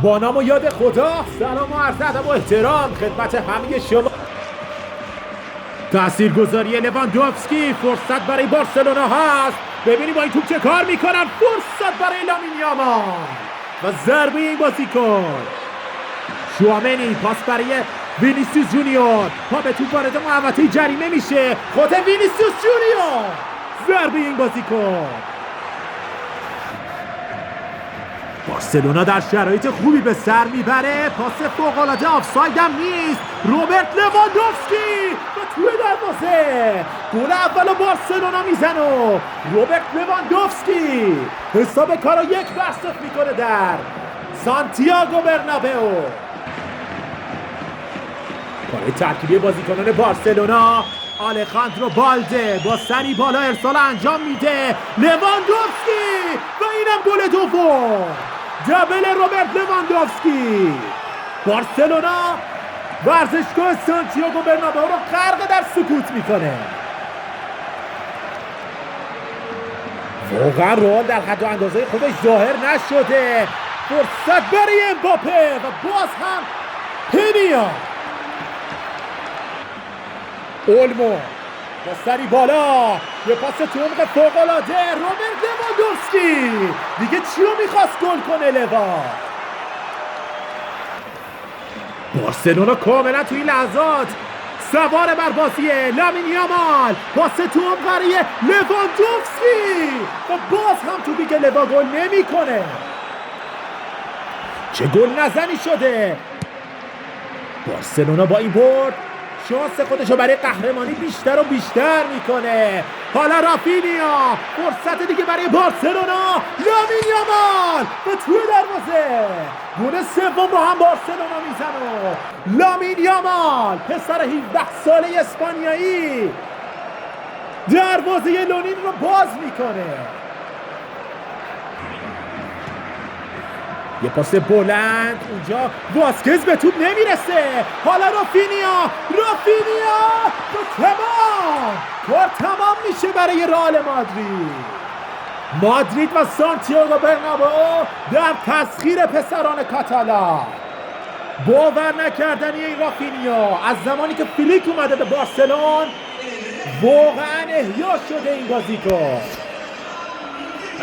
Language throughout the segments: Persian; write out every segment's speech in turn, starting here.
با نام و یاد خدا، سلام و عرض ادب و احترام خدمت همه شما. تاثیرگذاری لواندوفسکی، فرصت برای بارسلونا هست. ببینیم با این توپ چه کار میکنن. فرصت برای لامین یامال و ضربه این بازیکن. شوامنی پاس برای وینیسیوس جونیور، پا به توپ وارد محوطه جریمه میشه. خود وینیسیوس جونیور، ضربه این بازیکن. بارسلونا در شرایط خوبی به سر میبره. پاس فوق‌العاده، آفساید هم نیست. روبرت لواندوفسکی و توی دروازه گل اول بارسلونا میزنه. روبرت لواندوفسکی حساب کارو 1-0 میکنه در سانتیاگو برنابئو. کار ترکیبی بازیکنان بارسلونا، آلخاندرو بالده با سری بالا ارسال انجام میده. لواندوفسکی و اینم گل دوم. دبل روبرت لواندوفسکی. بارسلونا ورزشگاه سانتیاگو برنابئو رو غرق در سکوت میکنه. واقعا رئال در حد و اندازه خودش ظاهر نشده. فرصت برای امباپه و باز هم پینیا. اولمو با سری بالا، یه پاس تو عمق فوق‌العاده. روبرت لواندوفسکی دیگه چیو میخواست گل کنه لوا. بارسلونا کاملا توی لحظات سوار بر بازیه. لامین یامال پاس تو عمق برای لواندوفسکی و باز هم توپی که لوا گل نمیکنه. چه گل نزنی شده. بارسلونا با این برد شانس خودشو برای قهرمانی بیشتر و بیشتر میکنه. حالا رافینیا، فرصت دیگه برای بارسلونا. لامین یامال و توی دروازه گل سوم رو هم بارسلونا میزنه. لامین یامال پسر 17 ساله اسپانیایی دروازه لونین رو باز میکنه. یه پاس بلند اونجا، واسکز به توپ نمیرسه. حالا رافینیا و تمام کار تمام میشه برای رئال مادرید و سانتیاگو برنابئو در تسخیر پسران کاتالان. باور نکردنی این رافینیا از زمانی که فلیک اومده به بارسلون واقعا احیا شده این بازیکن.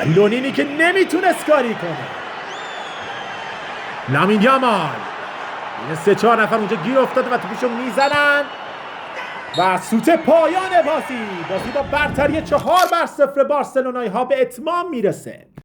لونینی که نمیتونست کاری کنه. لامین یامال، این 3-4 نفر اونجا گیر افتاده و توپشو میزنن و سوت پایان بازی با برتری 4-0 بارسلونایی ها به اتمام میرسه.